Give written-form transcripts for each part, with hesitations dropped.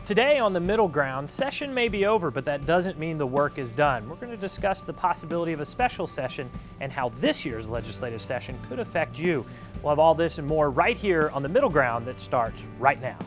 Today on the Middle Ground, session may be over, but that doesn't mean the work is done. We're going to discuss the possibility of a special session and how this year's legislative session could affect you. We'll have all this and more right here on the Middle Ground that starts right now.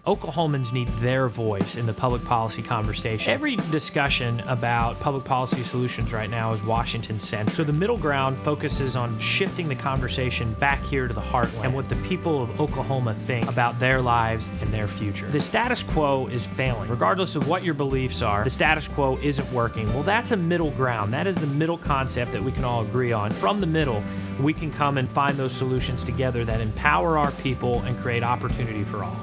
Oklahomans need their voice in the public policy conversation. Every discussion about public policy solutions right now is Washington-centric. So the Middle Ground focuses on shifting the conversation back here to the heartland and what the people of Oklahoma think about their lives and their future. The status quo is failing. Regardless of what your beliefs are, the status quo isn't working. Well, that's a middle ground. That is the middle concept that we can all agree on. From the middle, we can come and find those solutions together that empower our people and create opportunity for all.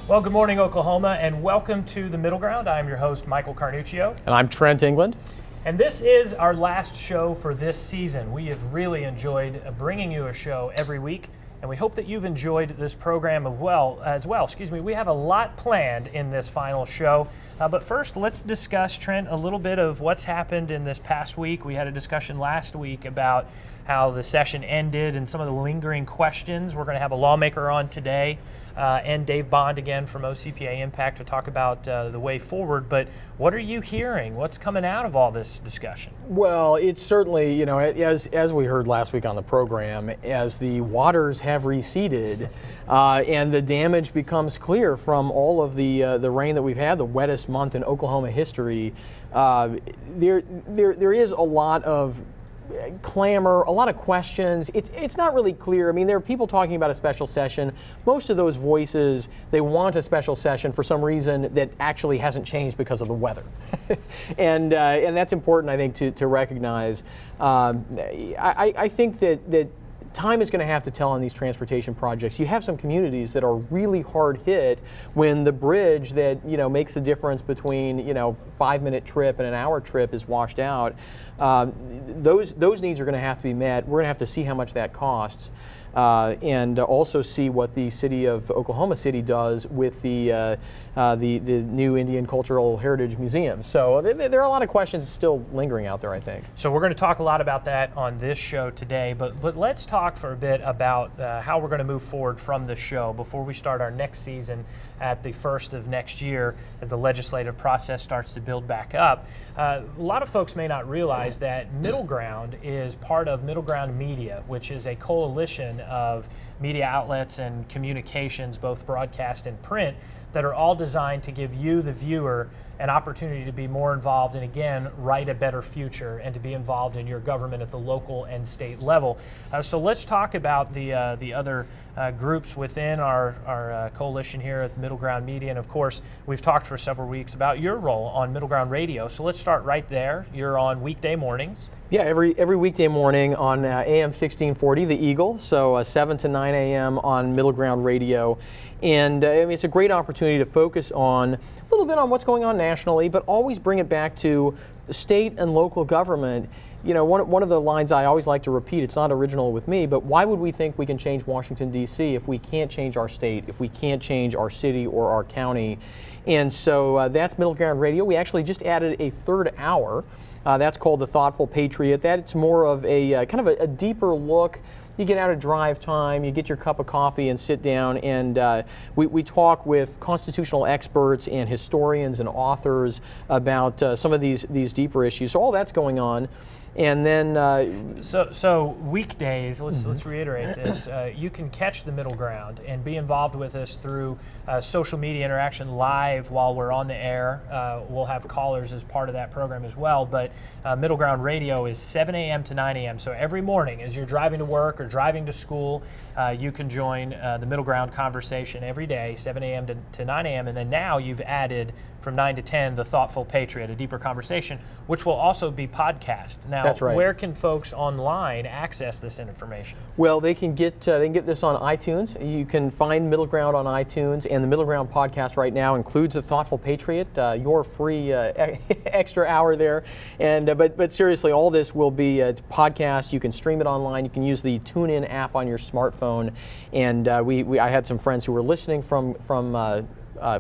Well, good morning, Oklahoma, and welcome to the Middle Ground. I'm your host, Michael Carnuccio. And I'm Trent England. And this is our last show for this season. We have really enjoyed bringing you a show every week, and we hope that you've enjoyed this program as well. We have a lot planned in this final show. But first, let's discuss, Trent, a little bit of what's happened in this past week. We had a discussion last week about how the session ended and some of the lingering questions. We're going to have a lawmaker on today. And Dave Bond again from OCPA Impact to talk about the way forward. But what are you hearing? What's coming out of all this discussion? Well, it's certainly, as we heard last week on the program, as the waters have receded and the damage becomes clear from all of the rain that we've had, the wettest month in Oklahoma history, there is a lot of clamor, a lot of questions. It's not really clear. I mean, there are people talking about a special session. Most of those voices, they want a special session for some reason that actually hasn't changed because of the weather. and that's important, I think, to recognize. I think that time is going to have to tell on these transportation projects. You have some communities that are really hard hit when the bridge that makes the difference between 5-minute trip and an hour trip is washed out. Those needs are going to have to be met. We're going to have to see how much that costs. And also see what the city of Oklahoma City does with the new Indian Cultural Heritage Museum. So there are a lot of questions still lingering out there, I think. So we're going to talk a lot about that on this show today, but let's talk for a bit about how we're going to move forward from the show before we start our next season at the first of next year as the legislative process starts to build back up. A lot of folks may not realize that Middle Ground is part of Middle Ground Media, which is a coalition of media outlets and communications, both broadcast and print, that are all designed to give you, the viewer, an opportunity to be more involved and, again, write a better future and to be involved in your government at the local and state level. So let's talk about the other groups within our coalition here at Middle Ground Media. And, of course, we've talked for several weeks about your role on Middle Ground Radio. So let's start right there. You're on weekday mornings. Yeah, every weekday morning on AM 1640, The Eagle, so 7 to 9 a.m. on Middle Ground Radio. And it's a great opportunity to focus on a little bit on what's going on nationally, but always bring it back to state and local government. One of the lines I always like to repeat, it's not original with me, but why would we think we can change Washington, D.C. if we can't change our state, if we can't change our city or our county? And so that's Middle Ground Radio. We actually just added a third hour. That's called The Thoughtful Patriot. That's more of a kind of a deeper look. You get out of drive time, you get your cup of coffee and sit down, and we talk with constitutional experts and historians and authors about some of these deeper issues. So all that's going on. And then so weekdays, let's reiterate this, you can catch the Middle Ground and be involved with us through social media interaction live while we're on the air. We'll have callers as part of that program as well, but Middle Ground Radio is 7 a.m. to 9 a.m. So every morning as you're driving to work or driving to school, you can join the Middle Ground conversation every day, 7 a.m. to 9 a.m. And then now you've added from 9 to 10, The Thoughtful Patriot, a deeper conversation, which will also be podcast. Now, that's right. Where can folks online access this information? Well, they can get this on iTunes. You can find Middle Ground on iTunes, and the Middle Ground podcast right now includes The Thoughtful Patriot, your free extra hour there. And but seriously, all this will be podcast. You can stream it online. You can use the TuneIn app on your smartphone. And I had some friends who were listening from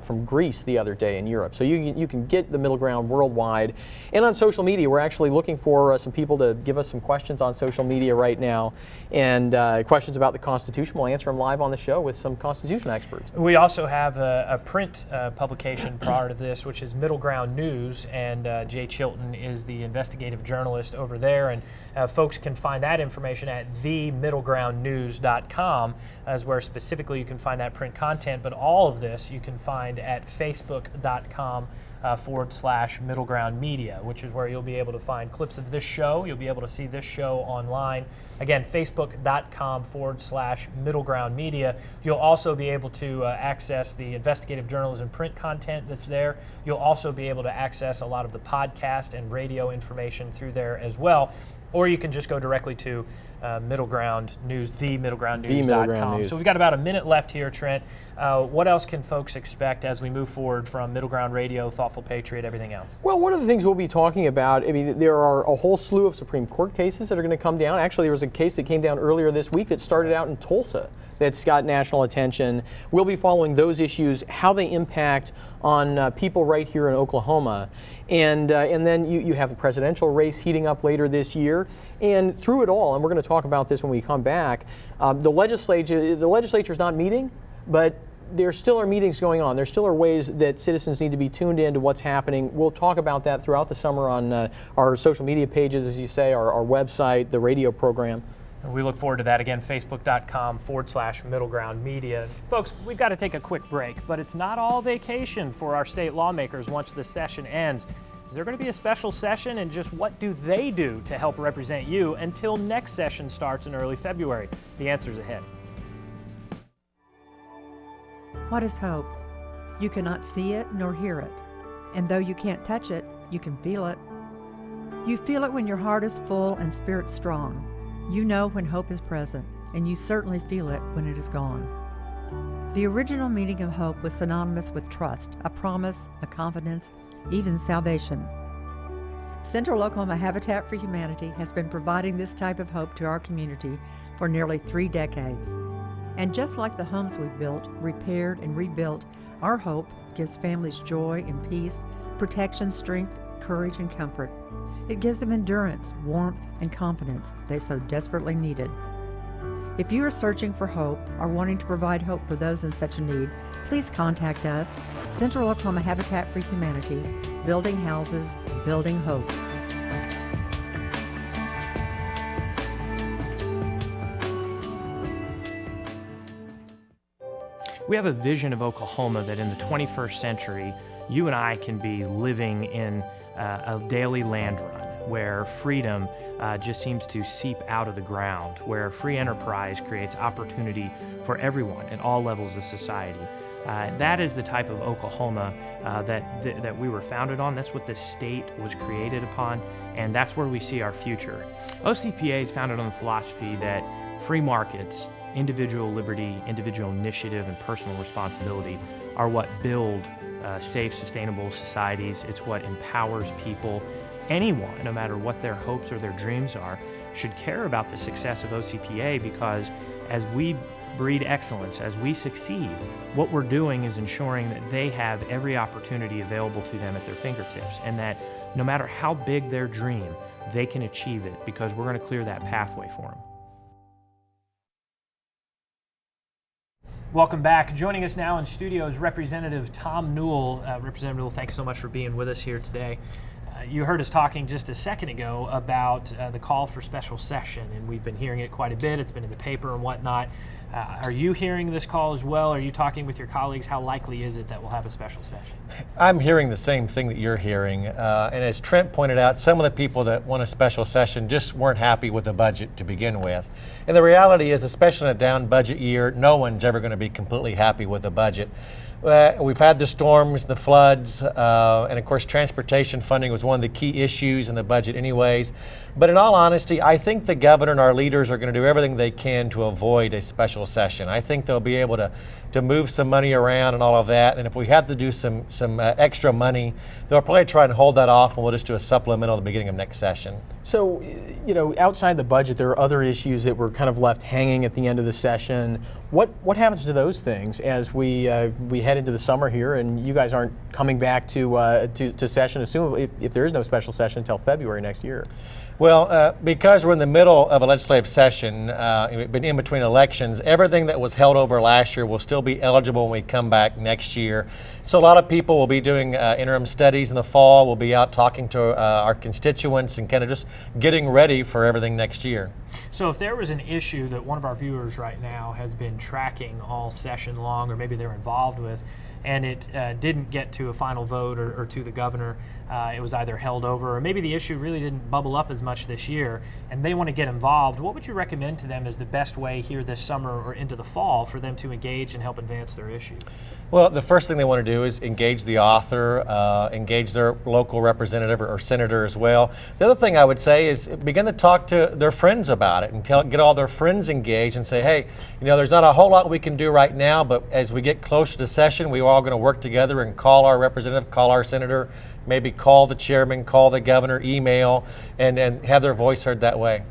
from Greece the other day in Europe. So you can get the Middle Ground worldwide. And on social media, we're actually looking for some people to give us some questions on social media right now. And questions about the Constitution, we'll answer them live on the show with some Constitution experts. We also have a print publication prior to this, which is MiddleGround News, and Jay Chilton is the investigative journalist over there. And folks can find that information at themiddlegroundnews.com, as where specifically you can find that print content. But all of this you can find at facebook.com/MiddleGround Media, which is where you'll be able to find clips of this show. You'll be able to see this show online. Again, facebook.com/MiddleGround Media. You'll also be able to access the investigative journalism print content that's there. You'll also be able to access a lot of the podcast and radio information through there as well. Or you can just go directly to MiddleGround News, themiddlegroundnews.com. So we've got about a minute left here, Trent. What else can folks expect as we move forward from MiddleGround Radio, Thoughtful Patriot, everything else? Well, one of the things we'll be talking about, I mean, there are a whole slew of Supreme Court cases that are going to come down. Actually, there was a case that came down earlier this week that started out in Tulsa that's got national attention. We'll be following those issues, how they impact on people right here in Oklahoma. And then you have the presidential race heating up later this year. And through it all, and we're going to talk about this when we come back, the legislature's not meeting, but there still are meetings going on. There still are ways that citizens need to be tuned in to what's happening. We'll talk about that throughout the summer on our social media pages, as you say, our website, the radio program. We look forward to that. Again, facebook.com/MiddleGround Media. Folks, we've got to take a quick break, but it's not all vacation for our state lawmakers once the session ends. Is there going to be a special session, and just what do they do to help represent you until next session starts in early February? The answer's ahead. What is hope? You cannot see it nor hear it, and though you can't touch it, you can feel it. You feel it when your heart is full and spirit strong. You know when hope is present, and you certainly feel it when it is gone. The original meaning of hope was synonymous with trust, a promise, a confidence, even salvation. Central Oklahoma Habitat for Humanity has been providing this type of hope to our community for nearly 3 decades. And just like the homes we've built, repaired, and rebuilt, our hope gives families joy and peace, protection, strength, courage, and comfort. It gives them endurance, warmth, and confidence they so desperately needed. If you are searching for hope or wanting to provide hope for those in such a need, please contact us, Central Oklahoma Habitat for Humanity, building houses, building hope. We have a vision of Oklahoma that in the 21st century, you and I can be living in a daily land run where freedom just seems to seep out of the ground, where free enterprise creates opportunity for everyone at all levels of society. That is the type of Oklahoma that we were founded on. That's what this state was created upon, and that's where we see our future. OCPA is founded on the philosophy that free markets, individual liberty, individual initiative, and personal responsibility are what build safe, sustainable societies. It's what empowers people. Anyone, no matter what their hopes or their dreams are, should care about the success of OCPA, because as we breed excellence, as we succeed, what we're doing is ensuring that they have every opportunity available to them at their fingertips, and that no matter how big their dream, they can achieve it, because we're going to clear that pathway for them. Welcome back. Joining us now in studio is Representative Tom Newell. Representative Newell, thanks so much for being with us here today. You heard us talking just a second ago about the call for special session, and we've been hearing it quite a bit. It's been in the paper and whatnot. Are you hearing this call as well? Are you talking with your colleagues? How likely is it that we'll have a special session? I'm hearing the same thing that you're hearing. And as Trent pointed out, some of the people that want a special session just weren't happy with the budget to begin with. And the reality is, especially in a down budget year, no one's ever going to be completely happy with the budget. We've had the storms, the floods, and of course transportation funding was one of the key issues in the budget anyways. But in all honesty, I think the governor and our leaders are going to do everything they can to avoid a special special session. I think they'll be able to move some money around and all of that. And if we have to do some extra money, they'll probably try and hold that off, and we'll just do a supplemental at the beginning of next session. So, outside the budget, there are other issues that were kind of left hanging at the end of the session. What happens to those things as we head into the summer here, and you guys aren't coming back to session, assumably, if there is no special session until February next year? Well, because we're in the middle of a legislative session, in between elections, everything that was held over last year will still be eligible when we come back next year. So a lot of people will be doing interim studies in the fall. We'll be out talking to our constituents and kind of just getting ready for everything next year. So if there was an issue that one of our viewers right now has been tracking all session long, or maybe they're involved with, and it didn't get to a final vote or to the governor, it was either held over, or maybe the issue really didn't bubble up as much this year, and they want to get involved, what would you recommend to them as the best way here this summer or into the fall for them to engage and help advance their issue? Well, the first thing they want to do is engage the author, engage their local representative or senator as well. The other thing I would say is begin to talk to their friends about it and get all their friends engaged and say, hey, there's not a whole lot we can do right now, but as we get closer to session, we're all going to work together and call our representative, call our senator, maybe call the chairman, call the governor, email, and have their voice heard that way.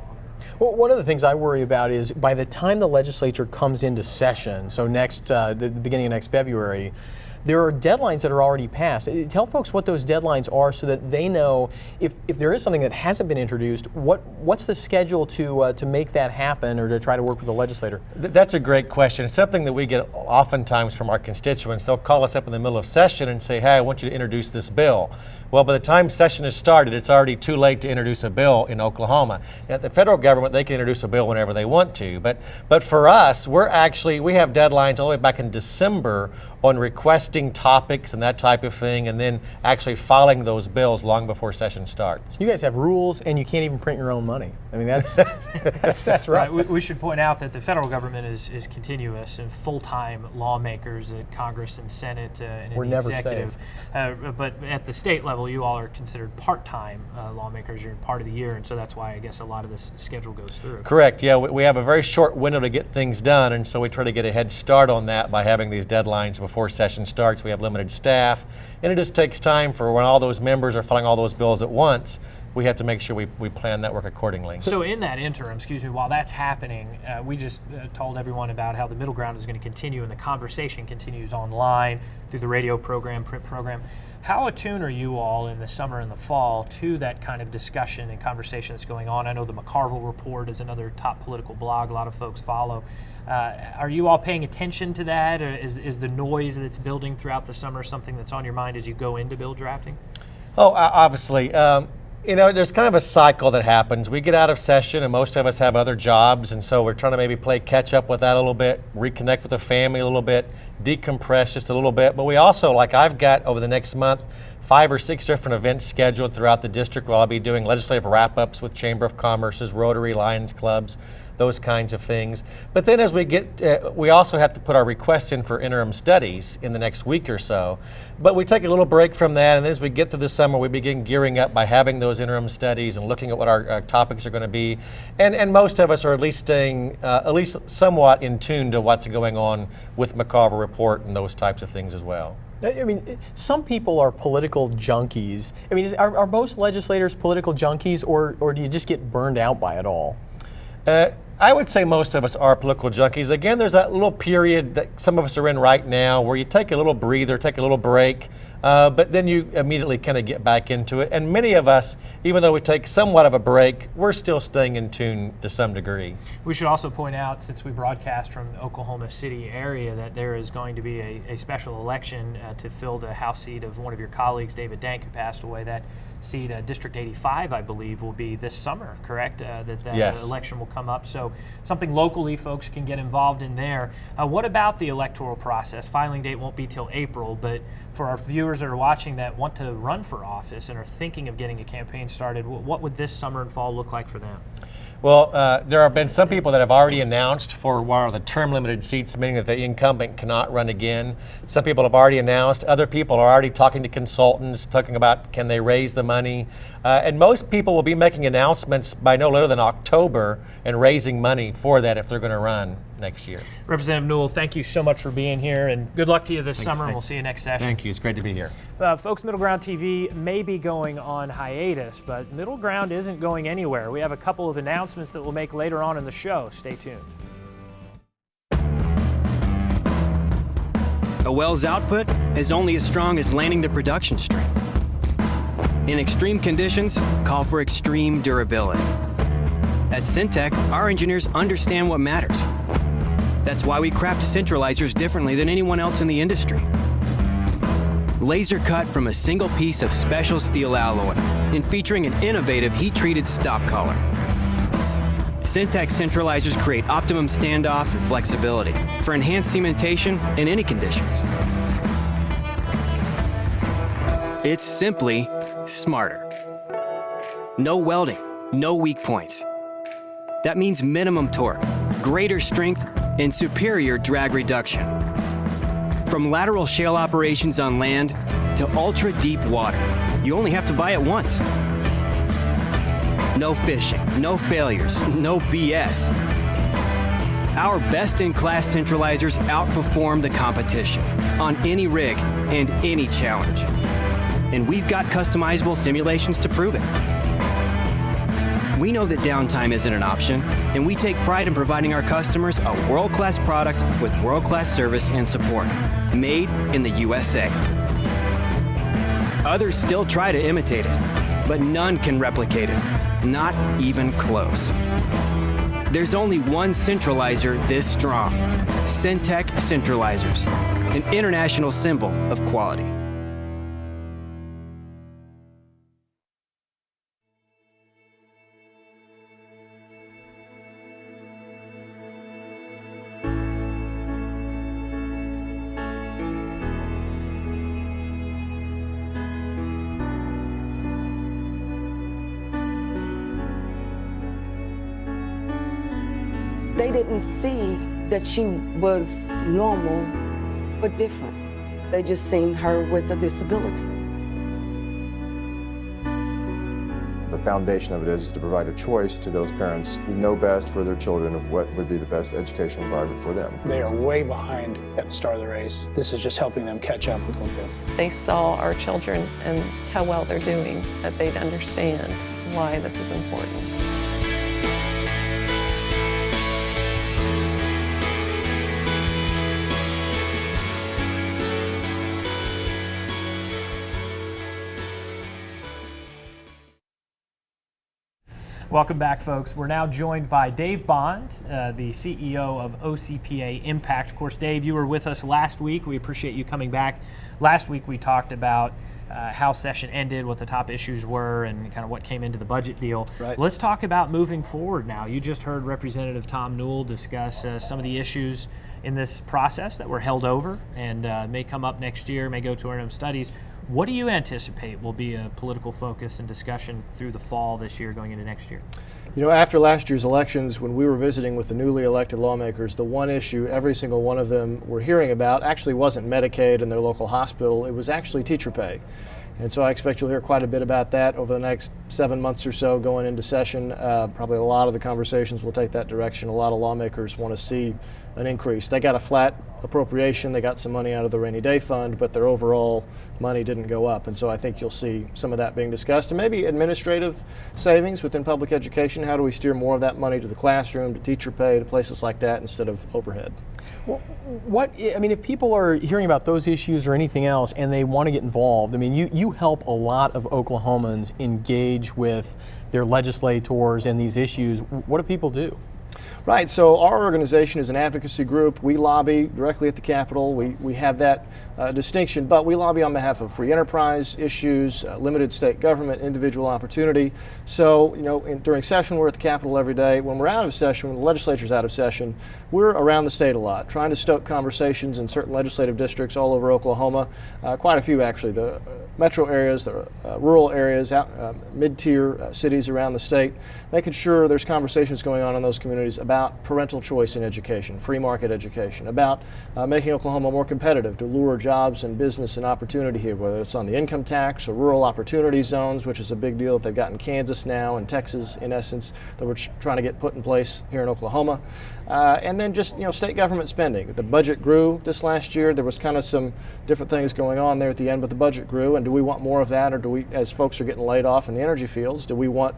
Well, one of the things I worry about is by the time the legislature comes into session, so the beginning of next February, there are deadlines that are already passed. Tell folks what those deadlines are so that they know if there is something that hasn't been introduced, what's the schedule to make that happen or to try to work with the legislator? That's a great question. It's something that we get oftentimes from our constituents. They'll call us up in the middle of session and say, hey, I want you to introduce this bill. Well, by the time session has started, it's already too late to introduce a bill in Oklahoma. At the federal government, they can introduce a bill whenever they want to. But for us, we have deadlines all the way back in December on requesting topics and that type of thing, and then actually filing those bills long before session starts. You guys have rules, and you can't even print your own money. I mean, that's right. We should point out that the federal government is continuous, and full-time lawmakers at Congress and Senate and in the executive. But at the state level, you all are considered part-time lawmakers. You're part of the year, and so that's why I guess a lot of this schedule goes through. Correct. Yeah, we have a very short window to get things done, and so we try to get a head start on that by having these deadlines before session starts. We have limited staff, and it just takes time for when all those members are filing all those bills at once. We have to make sure we plan that work accordingly. So in that interim, while that's happening, we just told everyone about how the Middle Ground is going to continue and the conversation continues online through the radio program, print program. How attuned are you all in the summer and the fall to that kind of discussion and conversation that's going on? I know the McCarville Report is another top political blog a lot of folks follow. Are you all paying attention to that? Or is the noise that's building throughout the summer something that's on your mind as you go into bill drafting? Oh, obviously. There's kind of a cycle that happens. We get out of session, and most of us have other jobs, and so we're trying to maybe play catch up with that a little bit, reconnect with the family a little bit, decompress just a little bit. But we also, like I've got over the next month, 5 or 6 different events scheduled throughout the district where I'll be doing legislative wrap-ups with Chamber of Commerce's, Rotary, Lions Clubs, those kinds of things. But then as we also have to put our requests in for interim studies in the next week or so. But we take a little break from that, and as we get to the summer, we begin gearing up by having those interim studies and looking at what our topics are going to be. And most of us are at least staying at least somewhat in tune to what's going on with McCarville Report and those types of things as well. I mean, some people are political junkies. I mean, are most legislators political junkies, or do you just get burned out by it all? I would say most of us are political junkies. Again, there's that little period that some of us are in right now where you take a little breather, take a little break, but then you immediately kind of get back into it. And many of us, even though we take somewhat of a break, we're still staying in tune to some degree. We should also point out, since we broadcast from the Oklahoma City area, that there is going to be a special election to fill the House seat of one of your colleagues, David Dank, who passed away. That seat, District 85, I believe, will be this summer, correct? That yes. Election will come up. So something locally folks can get involved in there. What about the electoral process? Filing date won't be till April, but for our viewers that are watching that want to run for office and are thinking of getting a campaign started, what would this summer and fall look like for them? Well, there have been some people that have already announced for one of the term-limited seats, meaning that the incumbent cannot run again. Some people have already announced. Other people are already talking to consultants, talking about can they raise the money. And most people will be making announcements by no later than October and raising money for that if they're going to run. next year. Representative Newell, thank you so much for being here, and good luck to you this summer, and we'll see you next session. Thank you. It's great to be here. Folks, MiddleGround TV may be going on hiatus, but MiddleGround isn't going anywhere. We have a couple of announcements that we'll make later on in the show. Stay tuned. A well's output is only as strong as landing the production stream. In extreme conditions, call for extreme durability. At Syntec, our engineers understand what matters. That's why we craft centralizers differently than anyone else in the industry. Laser cut from a single piece of special steel alloy and featuring an innovative heat-treated stop collar. Syntec centralizers create optimum standoff and flexibility for enhanced cementation in any conditions. It's simply smarter. No welding, no weak points. That means minimum torque, greater strength, and superior drag reduction. From lateral shale operations on land to ultra-deep water, you only have to buy it once. No fishing, no failures, no BS. Our best-in-class centralizers outperform the competition on any rig and any challenge. And we've got customizable simulations to prove it. We know that downtime isn't an option, and we take pride in providing our customers a world-class product with world-class service and support, made in the USA. Others still try to imitate it, but none can replicate it, not even close. There's only one centralizer this strong, Syntec Centralizers, an international symbol of quality. They didn't see that she was normal, but different. They just seen her with a disability. The foundation of it is to provide a choice to those parents who know best for their children of what would be the best educational environment for them. They are way behind at the start of the race. This is just helping them catch up with them. They saw our children and how well they're doing, that they'd understand why this is important. Welcome back, folks. We're now joined by Dave Bond, the CEO of OCPA Impact. Of course, Dave, you were with us last week. We appreciate you coming back. Last week we talked about how session ended, what the top issues were, and kind of what came into the budget deal. Right. Let's talk about moving forward now. You just heard Representative Tom Newell discuss some of the issues in this process that were held over and may come up next year, may go to our own studies. What do you anticipate will be a political focus and discussion through the fall this year going into next year? You know, after last year's elections, when we were visiting with the newly elected lawmakers, the one issue every single one of them were hearing about actually wasn't Medicaid and their local hospital, it was actually teacher pay. And so I expect you'll hear quite a bit about that over the next 7 months or so going into session. Probably a lot of the conversations will take that direction. A lot of lawmakers want to see an increase. They got a flat appropriation, they got some money out of the rainy day fund, but their overall money didn't go up. And so I think you'll see some of that being discussed. And maybe administrative savings within public education. How do we steer more of that money to the classroom, to teacher pay, to places like that instead of overhead? Well, if people are hearing about those issues or anything else and they want to get involved, I mean, you help a lot of Oklahomans engage with their legislators and these issues. What do people do? Right, so our organization is an advocacy group. We lobby directly at the Capitol. We have that distinction, but we lobby on behalf of free enterprise issues, limited state government, individual opportunity. So, you know, during session, we're at the Capitol every day. When we're out of session, when the legislature's out of session, we're around the state a lot, trying to stoke conversations in certain legislative districts all over Oklahoma, quite a few actually, the metro areas, the rural areas, mid-tier cities around the state, making sure there's conversations going on in those communities about parental choice in education, free market education, about making Oklahoma more competitive to lure jobs and business and opportunity here, whether it's on the income tax or rural opportunity zones, which is a big deal that they've got in Kansas now and Texas, in essence, that we're trying to get put in place here in Oklahoma. And then just, state government spending. The budget grew this last year. There was kind of some different things going on there at the end, but the budget grew. And do we want more of that, or do we, as folks are getting laid off in the energy fields, do we want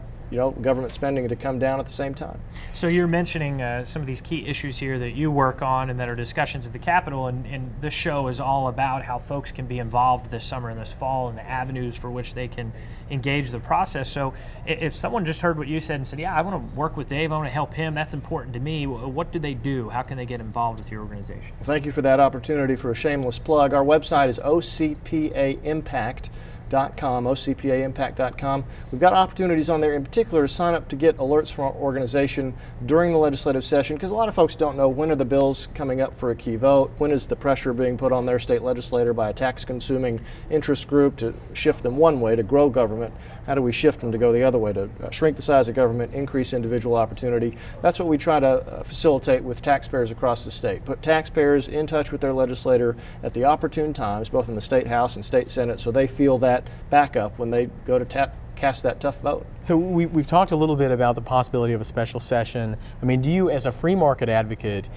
government spending to come down at the same time? So you're mentioning some of these key issues here that you work on and that are discussions at the Capitol, and this show is all about how folks can be involved this summer and this fall and the avenues for which they can engage the process. So if someone just heard what you said and said, yeah, I want to work with Dave, I want to help him, that's important to me, what do they do? How can they get involved with your organization? Well, thank you for that opportunity for a shameless plug. Our website is ocpaimpact.com. We've got opportunities on there in particular to sign up to get alerts from our organization during the legislative session, because a lot of folks don't know when are the bills coming up for a key vote, when is the pressure being put on their state legislator by a tax-consuming interest group to shift them one way to grow government. How do we shift them to go the other way, to shrink the size of government, increase individual opportunity? That's what we try to facilitate with taxpayers across the state. Put taxpayers in touch with their legislator at the opportune times, both in the State House and State Senate, so they feel that backup when they go to cast that tough vote. So we've talked a little bit about the possibility of a special session. I mean, do you, as a free market advocate,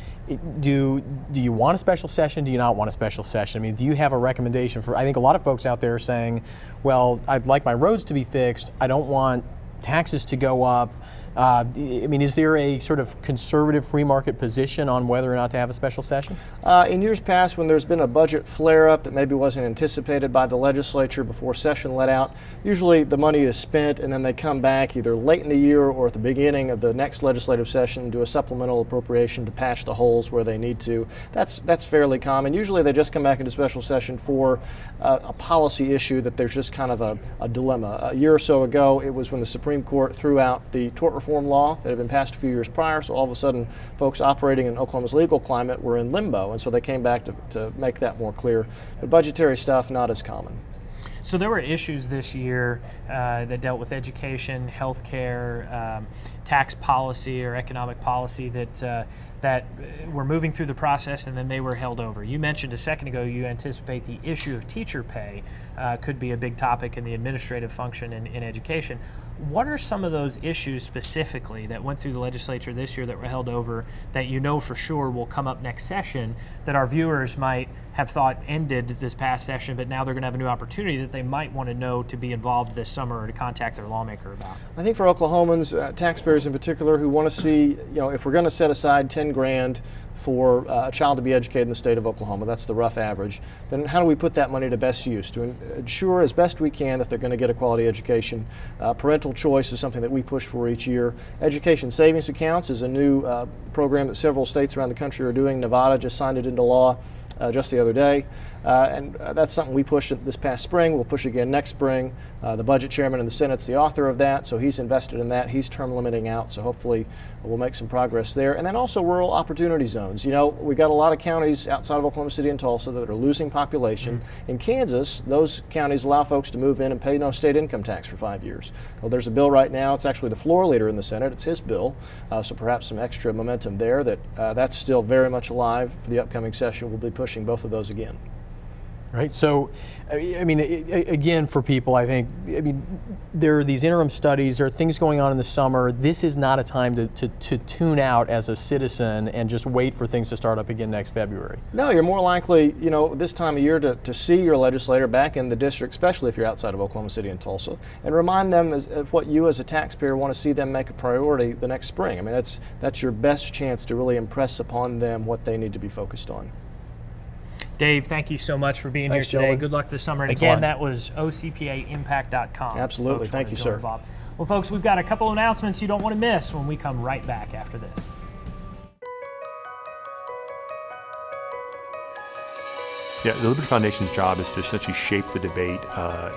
do you want a special session? Do you not want a special session? I mean, do you have a recommendation for, I think a lot of folks out there are saying, well, I'd like my roads to be fixed. I don't want taxes to go up. I mean, is there a sort of conservative free market position on whether or not to have a special session? In years past, when there's been a budget flare-up that maybe wasn't anticipated by the legislature before session let out, usually the money is spent and then they come back either late in the year or at the beginning of the next legislative session and do a supplemental appropriation to patch the holes where they need to. That's fairly common. Usually they just come back into special session for a policy issue that there's just kind of a dilemma. A year or so ago, it was when the Supreme Court threw out the tort reform law that had been passed a few years prior, so all of a sudden folks operating in Oklahoma's legal climate were in limbo, and so they came back to make that more clear. But budgetary stuff, not as common. So there were issues this year that dealt with education, healthcare, tax policy or economic policy that were moving through the process, and then they were held over. You mentioned a second ago you anticipate the issue of teacher pay could be a big topic in the administrative function in education. What are some of those issues specifically that went through the legislature this year that were held over that you know for sure will come up next session that our viewers might have thought ended this past session, but now they're going to have a new opportunity that they might want to know to be involved this summer or to contact their lawmaker about? I think for Oklahomans, taxpayers in particular, who want to see, if we're going to set aside $10 grand for a child to be educated in the state of Oklahoma, that's the rough average, then how do we put that money to best use to ensure as best we can that they're going to get a quality education? Parental choice is something that we push for each year. Education savings accounts is a new program that several states around the country are doing. Nevada just signed it into law just the other day. And that's something we pushed this past spring. We'll push again next spring. The budget chairman in the Senate's the author of that, so he's invested in that. He's term limiting out, so hopefully we'll make some progress there. And then also rural opportunity zones. We've got a lot of counties outside of Oklahoma City and Tulsa that are losing population. Mm-hmm. In Kansas, those counties allow folks to move in and pay no state income tax for 5 years. Well, there's a bill right now. It's actually the floor leader in the Senate. It's his bill, so perhaps some extra momentum there. That's still very much alive for the upcoming session. We'll be pushing both of those again. Right. So, I mean, again, for people, I think, there are these interim studies, there are things going on in the summer. This is not a time to tune out as a citizen and just wait for things to start up again next February. No, you're more likely, this time of year to see your legislator back in the district, especially if you're outside of Oklahoma City and Tulsa, and remind them of what you as a taxpayer want to see them make a priority the next spring. I mean, that's your best chance to really impress upon them what they need to be focused on. Dave, thank you so much for being here today. Gentlemen. Good luck this summer. And Thanks again, that was ocpaimpact.com. Absolutely. Thank you, sir. Well, folks, we've got a couple of announcements you don't want to miss when we come right back after this. Yeah, the Liberty Foundation's job is to essentially shape the debate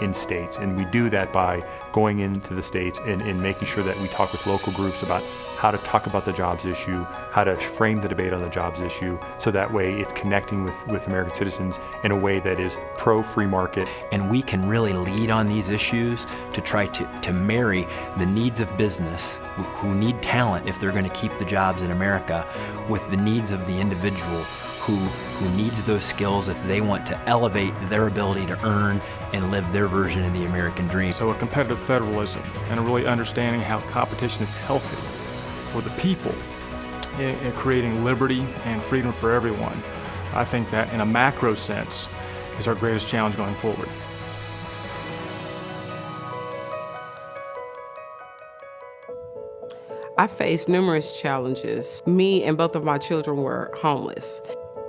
in states, and we do that by going into the states and making sure that we talk with local groups about how to talk about the jobs issue, how to frame the debate on the jobs issue, so that way it's connecting with American citizens in a way that is pro-free market. And we can really lead on these issues to try to marry the needs of business, who need talent if they're going to keep the jobs in America, with the needs of the individual who needs those skills if they want to elevate their ability to earn and live their version of the American dream. So a competitive federalism and really understanding how competition is healthy for the people in creating liberty and freedom for everyone. I think that in a macro sense is our greatest challenge going forward. I faced numerous challenges. Me and both of my children were homeless.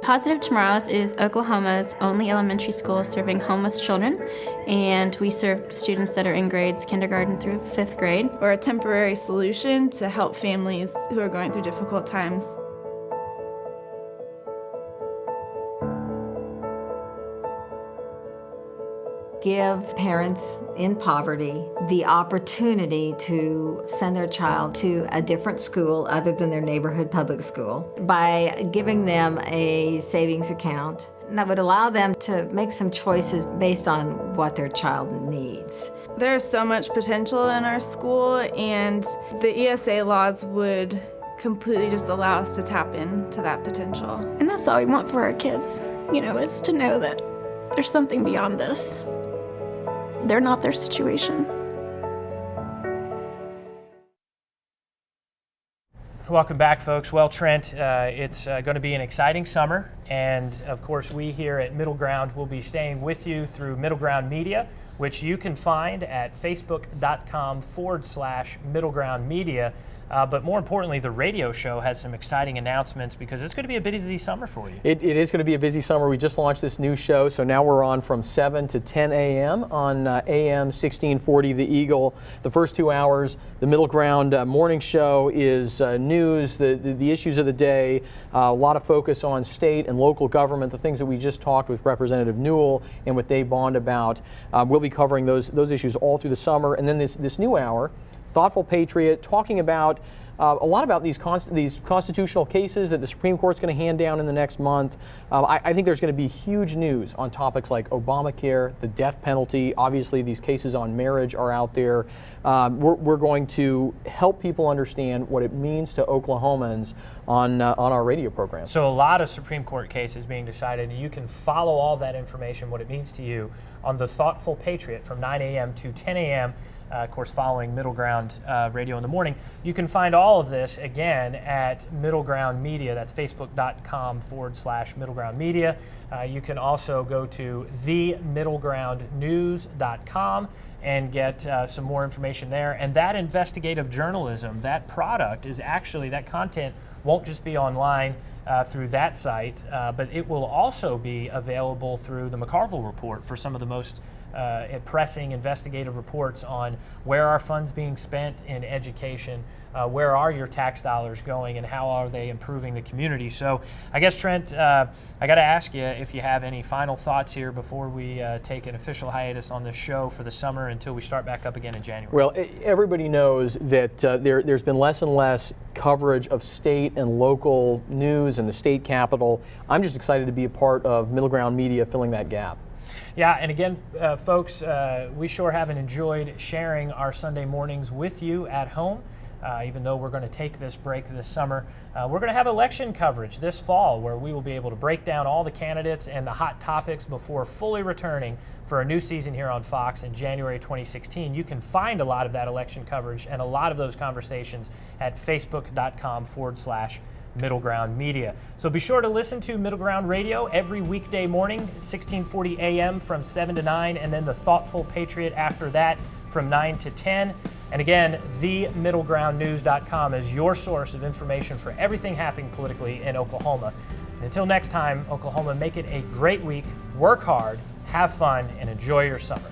Positive Tomorrows is Oklahoma's only elementary school serving homeless children, and we serve students that are in grades kindergarten through 5th grade. We're a temporary solution to help families who are going through difficult times. Give parents in poverty the opportunity to send their child to a different school other than their neighborhood public school by giving them a savings account that would allow them to make some choices based on what their child needs. There's so much potential in our school, and the ESA laws would completely just allow us to tap into that potential. And that's all we want for our kids, is to know that there's something beyond this. They're not their situation. Welcome back, folks. Well, Trent, it's going to be an exciting summer, and of course we here at Middle Ground will be staying with you through Middle Ground Media, which you can find at facebook.com/Middle Ground Media. But more importantly, the radio show has some exciting announcements because it's going to be a busy summer for you. It is going to be a busy summer. We just launched this new show, so now we're on from 7 to 10 a.m. on AM 1640 The Eagle. The first 2 hours, the Middle Ground morning show is news, the issues of the day, a lot of focus on state and local government, the things that we just talked with Representative Newell and with Dave Bond about. We'll be covering those issues all through the summer. And then this new hour, Thoughtful Patriot, talking about a lot about these constitutional cases that the Supreme Court's going to hand down in the next month. I think there's going to be huge news on topics like Obamacare, the death penalty. Obviously, these cases on marriage are out there. We're going to help people understand what it means to Oklahomans on our radio program. So a lot of Supreme Court cases being decided, and you can follow all that information, what it means to you, on the Thoughtful Patriot from 9 a.m. to 10 a.m., of course, following Middle Ground Radio in the morning. You can find all of this, again, at Middle Ground Media. That's facebook.com/Middle Ground Media. You can also go to themiddlegroundnews.com and get some more information there. And that investigative journalism, that product is actually, that content won't just be online through that site, but it will also be available through the McCarville Report for some of the most pressing investigative reports on where are funds being spent in education, where are your tax dollars going, and how are they improving the community. So I guess, Trent, I got to ask you if you have any final thoughts here before we take an official hiatus on this show for the summer until we start back up again in January. Well, everybody knows that there's been less and less coverage of state and local news in the state capitol. I'm just excited to be a part of Middle Ground Media filling that gap. Yeah, and again, folks, we sure haven't enjoyed sharing our Sunday mornings with you at home. Even though we're going to take this break this summer, we're going to have election coverage this fall where we will be able to break down all the candidates and the hot topics before fully returning for a new season here on Fox in January 2016. You can find a lot of that election coverage and a lot of those conversations at facebook.com/Middle Ground Media. So be sure to listen to Middle Ground Radio every weekday morning, 1640 a.m. from 7 to 9, and then the Thoughtful Patriot after that from 9 to 10. And again, themiddlegroundnews.com is your source of information for everything happening politically in Oklahoma. And until next time, Oklahoma, make it a great week, work hard, have fun, and enjoy your summer.